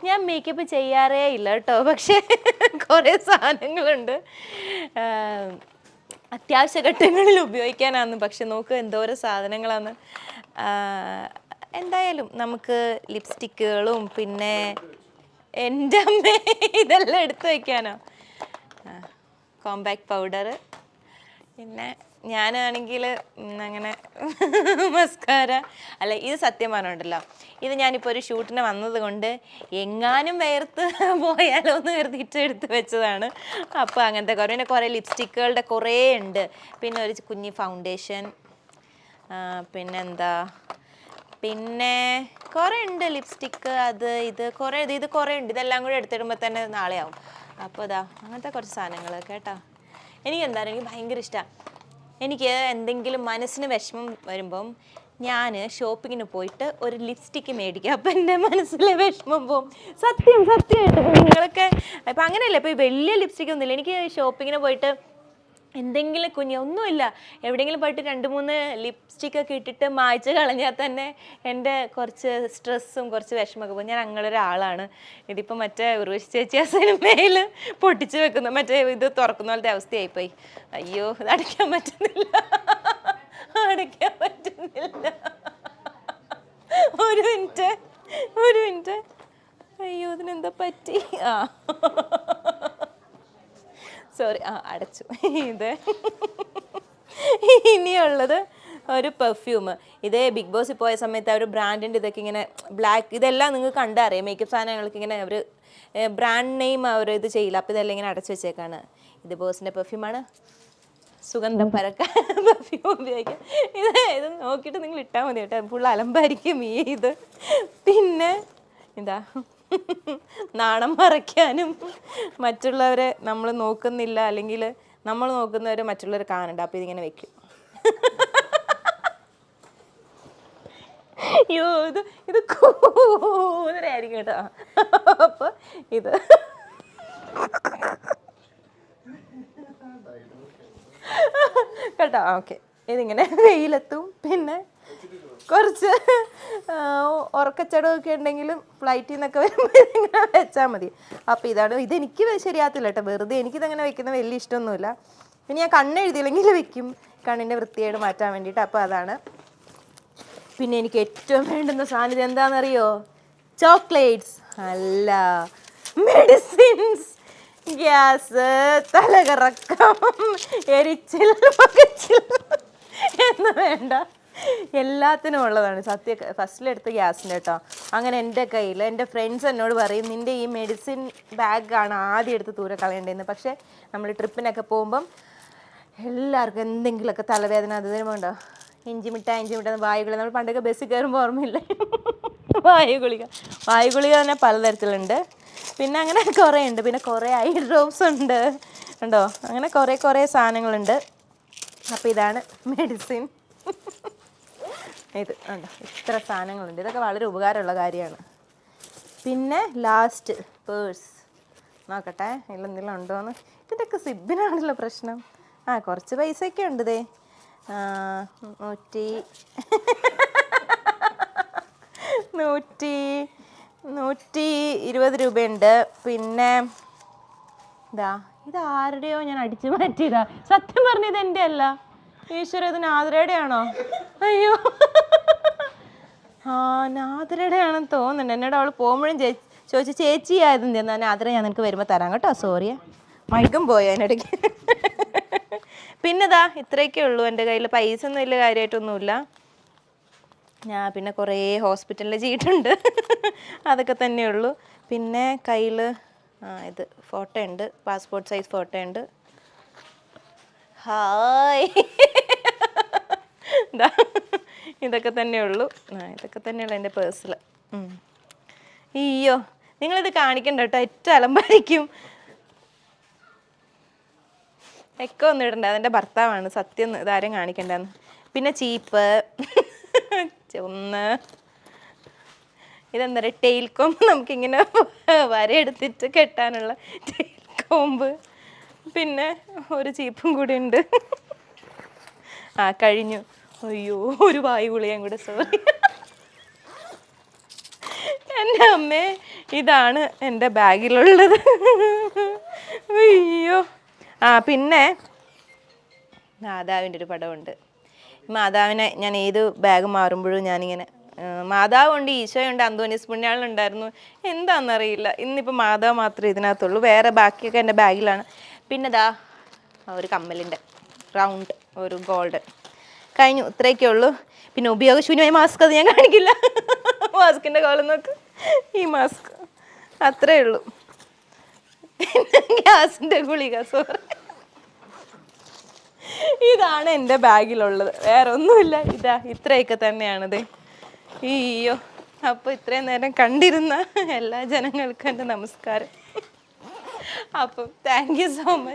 ഞാൻ മേക്കപ്പ് ചെയ്യാറേ ഇല്ല കേട്ടോ, പക്ഷേ കുറേ സാധനങ്ങളുണ്ട് അത്യാവശ്യ ഘട്ടങ്ങളിൽ ഉപയോഗിക്കാനാണ്. പക്ഷെ നോക്ക് എന്തോരം സാധനങ്ങളാണ്. എന്തായാലും നമുക്ക് ലിപ്സ്റ്റിക്കുകളും പിന്നെ എൻ്റെ അമ്മ ഇതെല്ലാം എടുത്തു വയ്ക്കാനോ. കോമ്പാക്ട് പൗഡർ, പിന്നെ ഞാനാണെങ്കിൽ അങ്ങനെ മസ്കാര അല്ല, ഇത് സത്യം പറഞ്ഞിട്ടുണ്ടല്ലോ, ഇത് ഞാനിപ്പോൾ ഒരു ഷൂട്ടിന് വന്നത് കൊണ്ട് എങ്ങാനും വേർത്ത് പോയാലോ എന്ന് കരുതിയിട്ട് എടുത്ത് വെച്ചതാണ്. അപ്പോൾ അങ്ങനത്തെ കുറേ, പിന്നെ കുറേ ലിപ്സ്റ്റിക്കുകളുടെ കുറേ ഉണ്ട്. പിന്നെ ഒരു കുഞ്ഞി ഫൗണ്ടേഷൻ, പിന്നെന്താ, പിന്നെ കുറേ ഉണ്ട് ലിപ്സ്റ്റിക്ക്, അത് ഇത് കുറേ കുറേ ഉണ്ട്. ഇതെല്ലാം കൂടെ എടുത്തിടുമ്പോൾ തന്നെ നാളെ ആവും. അപ്പോൾ ഇതാ അങ്ങനത്തെ കുറച്ച് സാധനങ്ങൾ കേട്ടോ. എനിക്ക് ഭയങ്കര ഇഷ്ടമാണ്. എനിക്ക് എന്തെങ്കിലും മനസ്സിന് വിഷമം വരുമ്പം ഞാൻ ഷോപ്പിങ്ങിന് പോയിട്ട് ഒരു ലിപ്സ്റ്റിക്ക് മേടിക്കും. അപ്പം എൻ്റെ മനസ്സിലെ വിഷമം പോവും. സത്യമായിട്ട് നിങ്ങളൊക്കെ ഇപ്പം അങ്ങനെയല്ല, ഇപ്പോൾ ഈ വലിയ ലിപ്സ്റ്റിക്ക് ഒന്നുമില്ല. എനിക്ക് ഷോപ്പിങ്ങിന് പോയിട്ട് എന്തെങ്കിലും ഒന്നുമില്ല, എവിടെയെങ്കിലും പോയിട്ട് 2-3 ലിപ്സ്റ്റിക്കൊക്കെ ഇട്ടിട്ട് മായ്ച്ച് കളഞ്ഞാൽ തന്നെ എൻ്റെ കുറച്ച് സ്ട്രെസ്സും കുറച്ച് വിഷമമൊക്കെ പോകും. ഞാൻ അങ്ങനെ ഒരാളാണ്. ഇതിപ്പോൾ മറ്റേ ഉർവശി ചേച്ചി ആ സിനിമയിൽ പൊട്ടിച്ച് വെക്കുന്ന മറ്റേ ഇത് തുറക്കുന്ന പോലത്തെ അവസ്ഥയായിപ്പോയി. അയ്യോ, ഇത് അടയ്ക്കാൻ പറ്റുന്നില്ല. ഒരു മിനിറ്റ്. അയ്യോ, ഇതിനെന്താ പറ്റി? സോറി, അടച്ചു. ഇത് ഇനിയുള്ളത് ഒരു പെർഫ്യൂം. ഇതേ ബിഗ് ബോസിൽ പോയ സമയത്ത് അവർ ബ്രാൻഡിൻ്റെ ഇതൊക്കെ ഇങ്ങനെ ബ്ലാക്ക്, ഇതെല്ലാം നിങ്ങൾക്ക് കണ്ടറിയാം. മേക്കപ്പ് സാധനങ്ങൾക്ക് ഇങ്ങനെ അവർ ബ്രാൻഡ് നെയിം അവർ ഇത് ചെയ്യില്ല. അപ്പോൾ ഇതെല്ലാം ഇങ്ങനെ അടച്ചു വെച്ചേക്കാണ്. ഇത് ബോസിൻ്റെ പെർഫ്യൂമാണ്. സുഗന്ധം പരക്കാൻ പെർഫ്യൂം ഉപയോഗിക്കാം. ഇത് നോക്കിയിട്ട് നിങ്ങൾ ഇട്ടാൽ മതി കേട്ടോ, ഫുൾ അലമ്പായിരിക്കും ഇത്. പിന്നെ ഇതാ നാണം മറയ്ക്കാനും, മറ്റുള്ളവരെ നമ്മൾ നോക്കുന്നില്ല അല്ലെങ്കിൽ നമ്മൾ നോക്കുന്നവരെ മറ്റുള്ളവർ കാണണ്ട, അപ്പോൾ ഇതിങ്ങനെ വെക്കും. അയ്യോ, ഇത് കൂതരായിരിക്കും കേട്ടോ. അപ്പോൾ ഇത് കേട്ടോ. ഓക്കെ, ഇതിങ്ങനെ വെയിലെത്തും. പിന്നെ കുറച്ച് ഉറക്കച്ചടമൊക്കെ ഉണ്ടെങ്കിലും ഫ്ലൈറ്റിൽ നിന്നൊക്കെ വരുമ്പോൾ ഇതിങ്ങനെ വെച്ചാൽ മതി. അപ്പോൾ ഇതെനിക്ക് ശരിയാകത്തില്ല കേട്ടോ, വെറുതെ എനിക്കിതങ്ങനെ വെക്കുന്ന വലിയ ഇഷ്ടമൊന്നുമില്ല. പിന്നെ ഞാൻ കണ്ണെഴുതിയില്ലെങ്കിൽ വെക്കും, കണ്ണിൻ്റെ വൃത്തിയേട് മാറ്റാൻ വേണ്ടിയിട്ട്. അപ്പോൾ അതാണ്. പിന്നെ എനിക്ക് ഏറ്റവും വേണ്ടുന്ന സാധനം ഇത് എന്താണെന്നറിയോ? ചോക്ലേറ്റ്സ് അല്ല, മെഡിസിൻസ്. ഗ്യാസ്, തലകറക്കം, എരിച്ചിൽ, പകച്ചിൽ എന്ന് വേണ്ട, എല്ലാത്തിനും ഉള്ളതാണ്. ഫസ്റ്റിലെടുത്ത് ഗ്യാസിൻ്റെ കേട്ടോ. അങ്ങനെ എൻ്റെ കയ്യിൽ എൻ്റെ ഫ്രണ്ട്സ് എന്നോട് പറയും, നിൻ്റെ ഈ മെഡിസിൻ ബാഗാണ് ആദ്യം എടുത്ത് ദൂരെ കളയേണ്ടതെന്ന്. പക്ഷേ നമ്മൾ ട്രിപ്പിനൊക്കെ പോകുമ്പം എല്ലാവർക്കും എന്തെങ്കിലുമൊക്കെ തലവേദന അത് വരുമ്പോണ്ടോ ഇഞ്ചി മിഠായി വായുഗുളിക. നമ്മൾ പണ്ടൊക്കെ ബസ്സിൽ കയറുമ്പോൾ ഓർമ്മയില്ലേ, വായുഗുളിക തന്നെ പലതരത്തിലുണ്ട്. പിന്നെ അങ്ങനെ കുറേ ഉണ്ട്. പിന്നെ കുറേ ഐ ഡ്രോപ്സ് ഉണ്ട് ഉണ്ടോ, അങ്ങനെ കുറേ സാധനങ്ങളുണ്ട്. അപ്പോൾ ഇതാണ് മെഡിസിൻ. ഇത് ഉണ്ടോ, ഇത്ര സാധനങ്ങളുണ്ട്. ഇതൊക്കെ വളരെ ഉപകാരമുള്ള കാര്യമാണ്. പിന്നെ ലാസ്റ്റ് പേഴ്സ് നോക്കട്ടെ, എന്തെങ്കിലും ഉണ്ടോയെന്ന്. ഇതിൻ്റെയൊക്കെ സിബിനാണല്ലോ പ്രശ്നം. കുറച്ച് പൈസയൊക്കെ ഉണ്ട്. ദേ 120 രൂപയുണ്ട്. പിന്നെ ഇത് ആരുടെയോ ഞാൻ അടിച്ചു മാറ്റിയതാ. സത്യം പറഞ്ഞത് എൻ്റെ അല്ല. ഈശ്വര, ഇത് നാദ്രയുടെ ആണോ? അയ്യോ, നാദ്രയുടെ ആണെന്ന് തോന്നുന്നുണ്ട്. എന്നോട് അവൾ പോകുമ്പോഴും ചോദിച്ചു, ചേച്ചി ആയതും തന്നാ നാദ്ര, ഞാൻ നിനക്ക് വരുമ്പോൾ തരാം കേട്ടോ. സോറിയാ, മൈക്കും പോയോ അതിനിടയ്ക്ക്. പിന്നെ ഇത്രയൊക്കെ ഉള്ളൂ എൻ്റെ കയ്യിൽ. പൈസ ഒന്നും വലിയ കാര്യമായിട്ടൊന്നുമില്ല. പിന്നെ കുറേ ഹോസ്പിറ്റലിൽ ചീട്ടുണ്ട്, അതൊക്കെ തന്നെയുള്ളൂ. പിന്നെ കയ്യിൽ ഇത് ഫോട്ടോ ഉണ്ട്, പാസ്പോർട്ട് സൈസ് ഫോട്ടോ ഉണ്ട്. ഹായ്, ഇതൊക്കെ തന്നെയുള്ളൂ. ഇതൊക്കെ തന്നെയുള്ളൂ എൻ്റെ പേഴ്സിൽ. അയ്യോ, നിങ്ങളിത് കാണിക്കണ്ട കേട്ടോ, ഏറ്റവും അലമ്പായിരിക്കും. ഒക്കെ ഒന്നും ഇടണ്ട, അതെൻ്റെ ഭർത്താവാണ്. സത്യം, ഇതാരും കാണിക്കണ്ടെന്ന്. പിന്നെ ചീപ്പ് ഇതെന്താ പറയുക, ടെയിൽ കോമ്പ്. നമുക്കിങ്ങനെ വരയെടുത്തിട്ട് കെട്ടാനുള്ള ടെയിൽ കോമ്പ്. പിന്നെ ഒരു ചീപ്പും കൂടി ഉണ്ട്. കഴിഞ്ഞു. അയ്യോ, ഒരു വായു ഗുളികയും കൂടെ. സോറി എൻ്റെ അമ്മേ, ഇതാണ് എൻ്റെ ബാഗിലുള്ളത്. അയ്യോ. പിന്നെ മാതാവിൻ്റെ ഒരു പടമുണ്ട്. മാതാവിനെ ഞാൻ ഏത് ബാഗ് മാറുമ്പോഴും ഞാനിങ്ങനെ മാതാവുണ്ട്, ഈശോയുണ്ട്, അന്തോണീസ് പുണ്യാളനുണ്ടായിരുന്നു, എന്താണെന്നറിയില്ല. ഇന്നിപ്പോൾ മാതാവ് മാത്രമേ ഇതിനകത്തുള്ളൂ, വേറെ ബാക്കിയൊക്കെ എൻ്റെ ബാഗിലാണ്. പിന്നെ ദാ ഒരു കമ്മലിൻ്റെ റൗണ്ട് ഒരു ഗോൾഡൻ കഴിഞ്ഞു. ഇത്രയൊക്കെ ഉള്ളൂ. പിന്നെ ഉപയോഗശൂന്യമായ മാസ്ക് അത് ഞാൻ കാണിക്കില്ല. മാസ്കിൻ്റെ കോളം നോക്ക്, ഈ മാസ്ക് അത്രേ ഉള്ളൂ. ഗ്യാസിൻ്റെ ഗുളിക, സോറി. ഇതാണ് എൻ്റെ ബാഗിലുള്ളത്, വേറെ ഒന്നുമില്ല. ഇത്രയൊക്കെ തന്നെയാണത്. അയ്യോ. അപ്പോൾ ഇത്രയും നേരം കണ്ടിരുന്ന എല്ലാ ജനങ്ങൾക്കും എൻ്റെ നമസ്കാരം. അപ്പം താങ്ക് യു സോ മച്ച്.